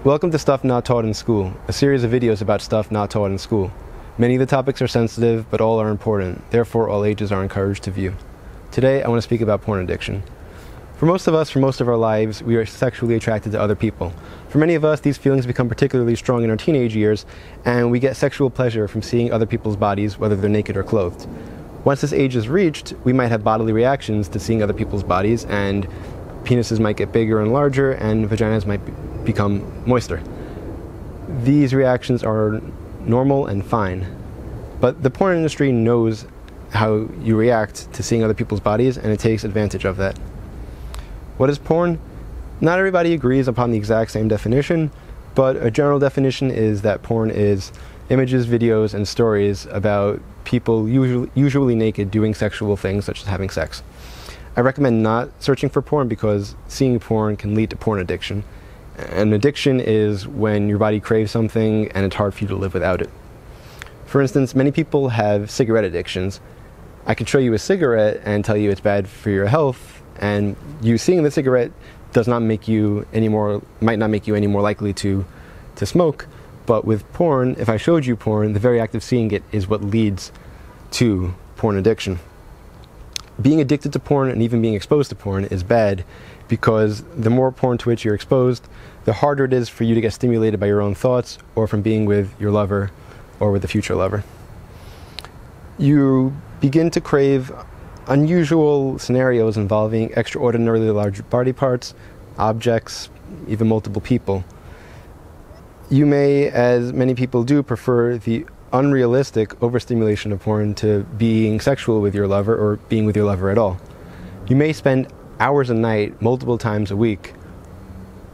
Welcome to Stuff Not Taught in School, a series of videos about stuff not taught in school. Many of the topics are sensitive, but all are important. Therefore, all ages are encouraged to view. Today, I want to speak about porn addiction. For most of us, for most of our lives, we are sexually attracted to other people. For many of us, these feelings become particularly strong in our teenage years, and we get sexual pleasure from seeing other people's bodies, whether they're naked or clothed. Once this age is reached, we might have bodily reactions to seeing other people's bodies, and penises might get bigger and larger, and vaginas might become moister. These reactions are normal and fine, but the porn industry knows how you react to seeing other people's bodies, and it takes advantage of that. What is porn? Not everybody agrees upon the exact same definition, but a general definition is that porn is images, videos, and stories about people usually naked doing sexual things such as having sex. I recommend not searching for porn because seeing porn can lead to porn addiction. An addiction is when your body craves something and it's hard for you to live without it. For instance, many people have cigarette addictions. I could show you a cigarette and tell you it's bad for your health, and you seeing the cigarette might not make you any more likely to smoke. But with porn, if I showed you porn, the very act of seeing it is what leads to porn addiction. Being addicted to porn and even being exposed to porn is bad because the more porn to which you're exposed, the harder it is for you to get stimulated by your own thoughts or from being with your lover or with a future lover. You begin to crave unusual scenarios involving extraordinarily large body parts, objects, even multiple people. You may, as many people do, prefer the unrealistic overstimulation of porn to being sexual with your lover or being with your lover at all. You may spend hours a night, multiple times a week,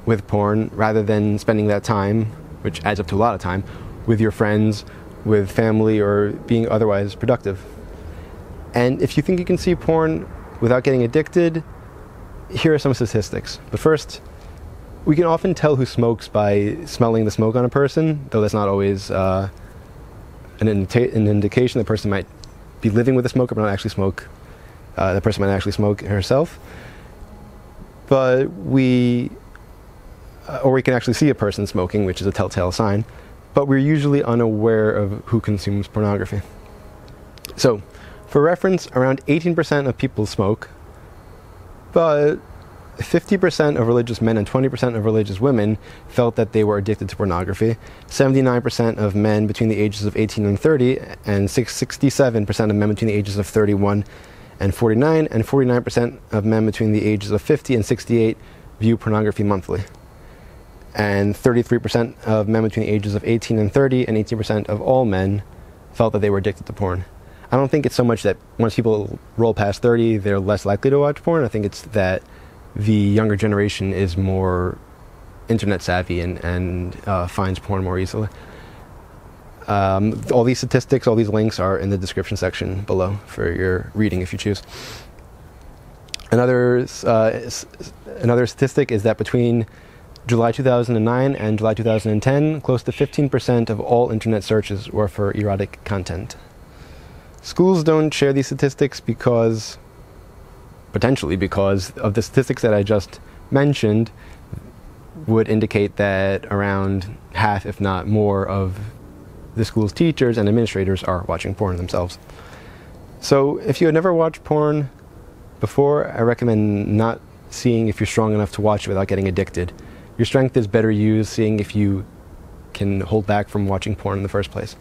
with porn rather than spending that time, which adds up to a lot of time, with your friends, with family, or being otherwise productive. And if you think you can see porn without getting addicted, here are some statistics. But first, we can often tell who smokes by smelling the smoke on a person, though that's not always an indication the person might be living with a smoker but not actually smoke. The person might actually smoke herself. But we can actually see a person smoking, which is a telltale sign, but we're usually unaware of who consumes pornography. So, for reference, around 18% of people smoke, but 50% of religious men and 20% of religious women felt that they were addicted to pornography. 79% of men between the ages of 18 and 30, and 67% of men between the ages of 31 and 49, and 49% of men between the ages of 50 and 68 view pornography monthly. And 33% of men between the ages of 18 and 30, and 18% of all men felt that they were addicted to porn. I don't think it's so much that once people roll past 30, they're less likely to watch porn. I think it's that the younger generation is more internet savvy and finds porn more easily. All these statistics, all these links are in the description section below for your reading if you choose. Another statistic is that between July 2009 and July 2010, close to 15% of all internet searches were for erotic content. Schools don't share these statistics potentially because of the statistics that I just mentioned would indicate that around half, if not more, of the school's teachers and administrators are watching porn themselves. So if you had never watched porn before, I recommend not seeing if you're strong enough to watch it without getting addicted. Your strength is better used seeing if you can hold back from watching porn in the first place.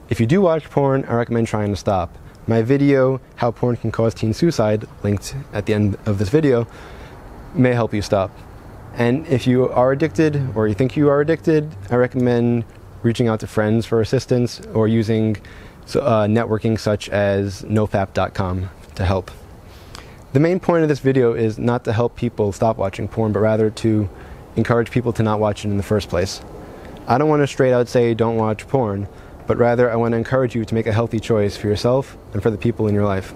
If you do watch porn, I recommend trying to stop. My video, How Porn Can Cause Teen Suicide, linked at the end of this video, may help you stop. And if you are addicted, or you think you are addicted, I recommend reaching out to friends for assistance, or using networking such as nofap.com to help. The main point of this video is not to help people stop watching porn, but rather to encourage people to not watch it in the first place. I don't want to straight out say don't watch porn, but rather I want to encourage you to make a healthy choice for yourself and for the people in your life.